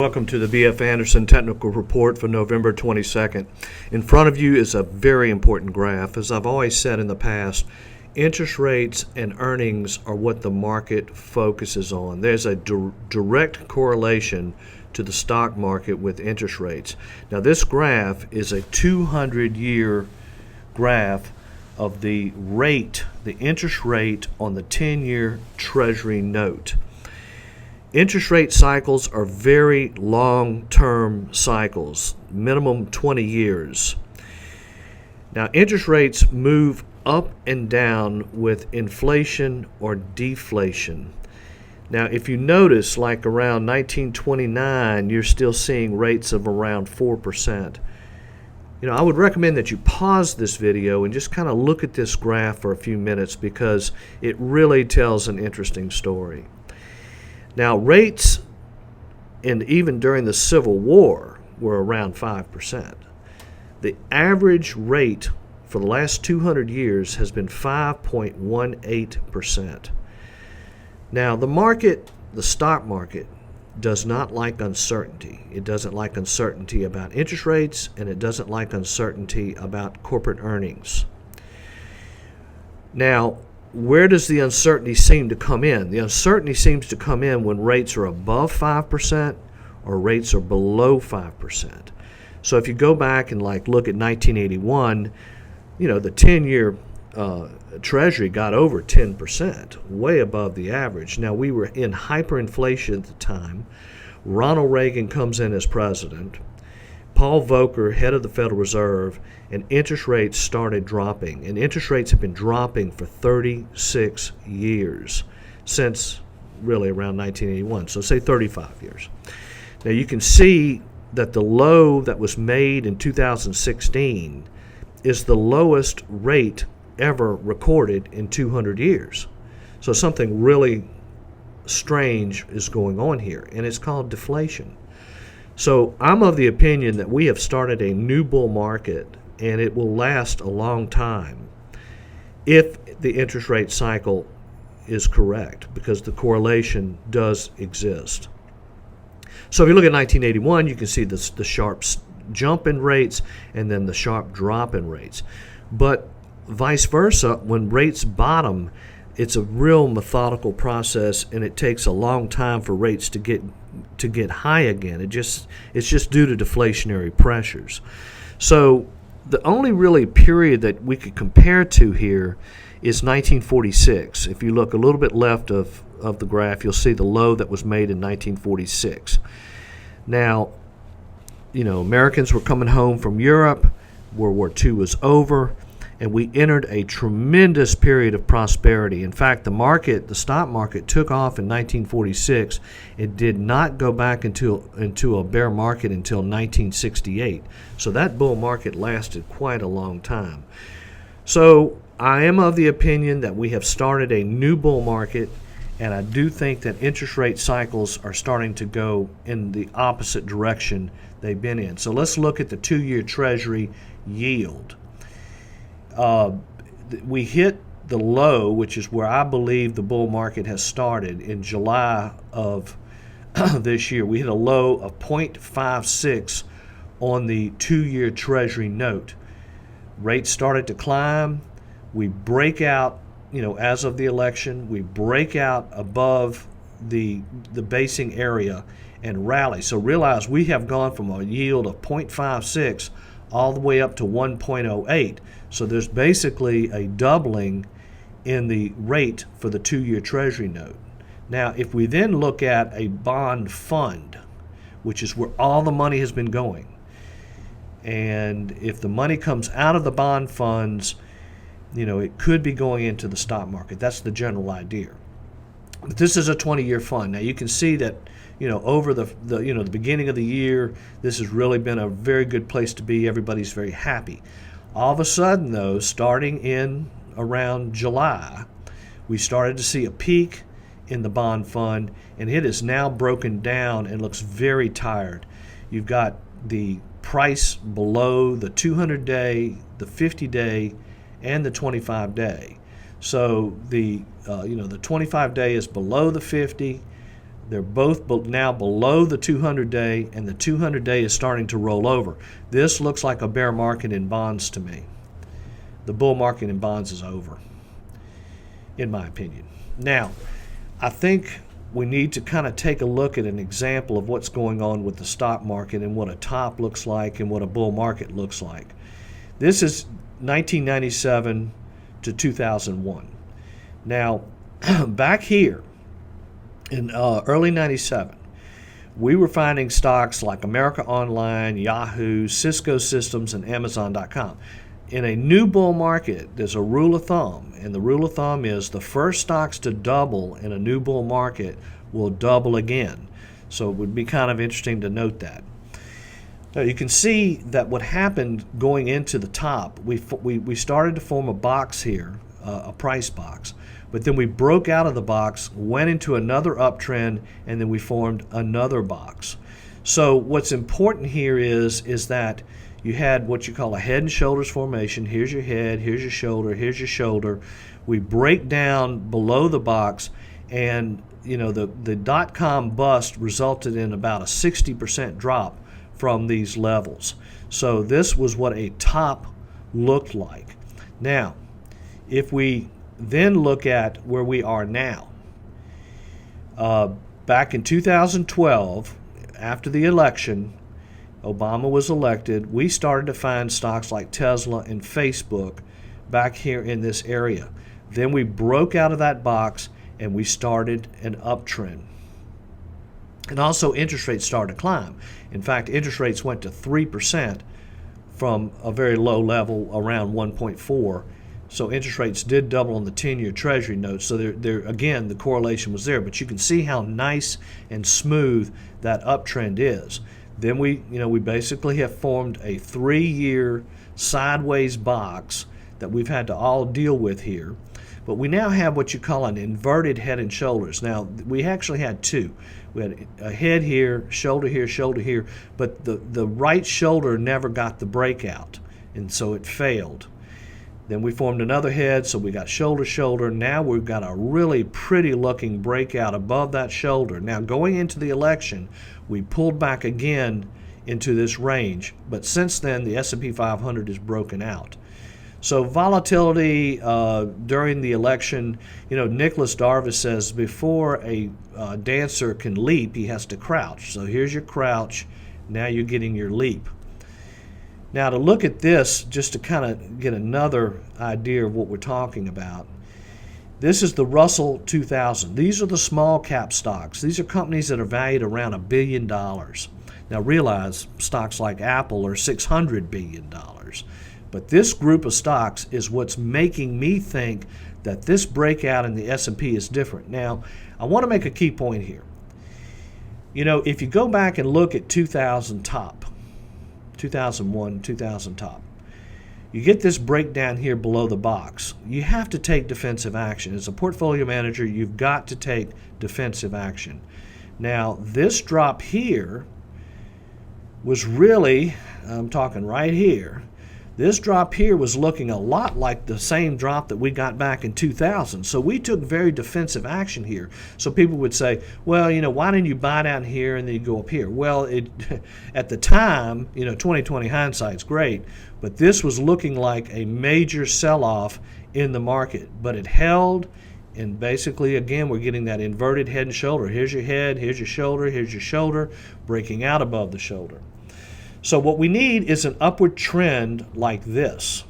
Welcome to the B.F. Anderson Technical Report for November 22nd. In front of you is a very important graph. As I've always said in the past, interest rates and earnings are what the market focuses on. There's a direct correlation to the stock market with interest rates. Now this graph is a 200-year graph of the rate, the interest rate on the 10-year Treasury note. Interest rate cycles are very long-term cycles, minimum 20 years. Now, interest rates move up and down with inflation or deflation. Now, if you notice, like around 1929, you're still seeing rates of around 4%. I would recommend that you pause this video and just kind of look at this graph for a few minutes because it really tells an interesting story. Now, rates, and even during the Civil War, were around 5%. The average rate for the last 200 years has been 5.18%. Now, the stock market, does not like uncertainty. It doesn't like uncertainty about interest rates, and it doesn't like uncertainty about corporate earnings. Now, where does the uncertainty seem to come in? The uncertainty seems to come in when rates are above 5% or rates are below 5%. So if you go back and look at 1981, the 10-year Treasury got over 10%, way above the average. Now, we were in hyperinflation at the time. Ronald Reagan comes in as president. Paul Volcker, head of the Federal Reserve, and interest rates started dropping. And interest rates have been dropping for 36 years, since really around 1981. So say 35 years. Now you can see that the low that was made in 2016 is the lowest rate ever recorded in 200 years. So something really strange is going on here, and it's called deflation. So I'm of the opinion that we have started a new bull market, and it will last a long time if the interest rate cycle is correct, because the correlation does exist. So if you look at 1981, you can see the sharp jump in rates and then the sharp drop in rates. But vice versa, when rates bottom, it's a real methodical process, and it takes a long time for rates to get high again. It's just due to deflationary pressures. So the only really period that we could compare to here is 1946. If you look a little bit left of the graph, you'll see the low that was made in 1946. Now, Americans were coming home from Europe. World War II was over, and we entered a tremendous period of prosperity. In fact, the stock market took off in 1946. It did not go back into a bear market until 1968. So that bull market lasted quite a long time. So I am of the opinion that we have started a new bull market, and I do think that interest rate cycles are starting to go in the opposite direction they've been in. So let's look at the 2-year Treasury yield. We hit the low, which is where I believe the bull market has started, in July of this year. We hit a low of 0.56 on the 2-year Treasury note. Rates started to climb. We break out, as of the election, we break out above the basing area and rally. So realize we have gone from a yield of 0.56 all the way up to 1.08. So there's basically a doubling in the rate for the 2-year Treasury note. Now, if we then look at a bond fund, which is where all the money has been going, and if the money comes out of the bond funds, it could be going into the stock market. That's the general idea. But this is a 20-year fund. Now, you can see that over the beginning of the year, this has really been a very good place to be. Everybody's very happy. All of a sudden, though, starting in around July, we started to see a peak in the bond fund, and it is now broken down and looks very tired. You've got the price below the 200-day, the 50-day, and the 25-day. So the 25-day is below the 50. They're both now below the 200-day, and the 200-day is starting to roll over. This looks like a bear market in bonds to me. The bull market in bonds is over, in my opinion. Now, I think we need to kind of take a look at an example of what's going on with the stock market and what a top looks like and what a bull market looks like. This is 1997 to 2001. Now, back here in early 97, we were finding stocks like America Online, Yahoo, Cisco Systems, and Amazon.com. In a new bull market, there's a rule of thumb, and the rule of thumb is the first stocks to double in a new bull market will double again. So it would be kind of interesting to note that. Now you can see that what happened going into the top, we started to form a box here, a price box, but then we broke out of the box, went into another uptrend, and then we formed another box. So what's important here is that you had what you call a head and shoulders formation. Here's your head, here's your shoulder, here's your shoulder. We break down below the box, and the dot-com bust resulted in about a 60% drop from these levels. So this was what a top looked like. Now, if we then look at where we are now, back in 2012, after the election, Obama was elected, we started to find stocks like Tesla and Facebook back here in this area. Then we broke out of that box and we started an uptrend. And also interest rates started to climb. In fact, interest rates went to 3% from a very low level around 1.4. So interest rates did double on the 10-year Treasury notes. So there again, the correlation was there. But you can see how nice and smooth that uptrend is. Then we basically have formed a 3-year sideways box that we've had to all deal with here. But we now have what you call an inverted head and shoulders. Now, we actually had two. We had a head here, shoulder here, but the right shoulder never got the breakout, and so it failed. Then we formed another head, so we got shoulder. Now we've got a really pretty looking breakout above that shoulder. Now, going into the election, we pulled back again into this range, but since then the S&P 500 is broken out. So volatility during the election, Nicholas Darvis says before a dancer can leap, he has to crouch. So here's your crouch. Now you're getting your leap. Now to look at this, just to kind of get another idea of what we're talking about, this is the Russell 2000. These are the small cap stocks. These are companies that are valued around $1 billion. Now realize stocks like Apple are $600 billion. But this group of stocks is what's making me think that this breakout in the S&P is different. Now, I want to make a key point here. If you go back and look at 2000 top, 2001, 2000 top, you get this breakdown here below the box. You have to take defensive action. As a portfolio manager, you've got to take defensive action. Now, this drop here was really, I'm talking right here, this drop here was looking a lot like the same drop that we got back in 2000. So we took very defensive action here. So people would say, well, why didn't you buy down here and then you go up here? Well, at the time, 2020 hindsight's great, but this was looking like a major sell-off in the market. But it held, and basically, again, we're getting that inverted head and shoulder. Here's your head, here's your shoulder, breaking out above the shoulder. So what we need is an upward trend like this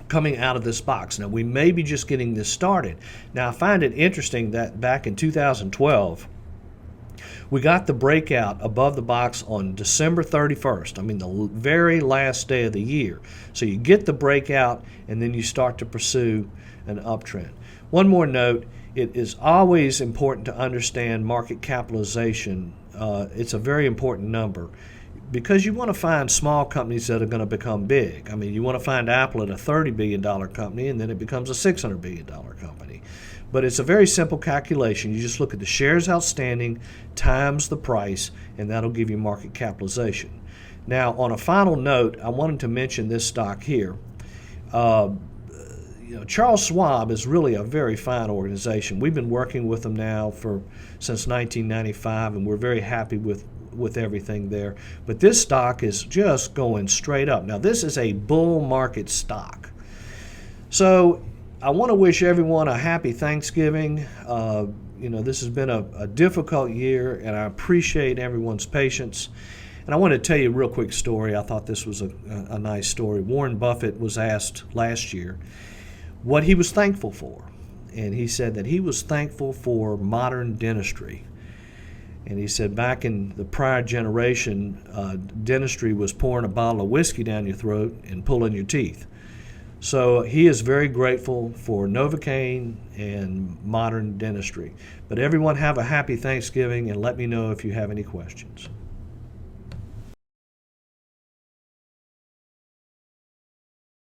coming out of this box. Now, we may be just getting this started. Now, I find it interesting that back in 2012, we got the breakout above the box on December 31st. The very last day of the year. So you get the breakout, and then you start to pursue an uptrend. One more note, it is always important to understand market capitalization. It's a very important number, because you want to find small companies that are going to become big. You want to find Apple at a $30 billion company, and then it becomes a $600 billion company. But it's a very simple calculation. You just look at the shares outstanding times the price, and that'll give you market capitalization. Now, on a final note, I wanted to mention this stock here. Charles Schwab is really a very fine organization. We've been working with them now since 1995, and we're very happy with everything there. But this stock is just going straight up. Now, this is a bull market stock. So I want to wish everyone a happy Thanksgiving. This has been a difficult year, and I appreciate everyone's patience. And I want to tell you a real quick story. I thought this was a nice story. Warren Buffett was asked last year what he was thankful for. And he said that he was thankful for modern dentistry. And he said back in the prior generation, dentistry was pouring a bottle of whiskey down your throat and pulling your teeth. So he is very grateful for Novocaine and modern dentistry. But everyone have a happy Thanksgiving, and let me know if you have any questions.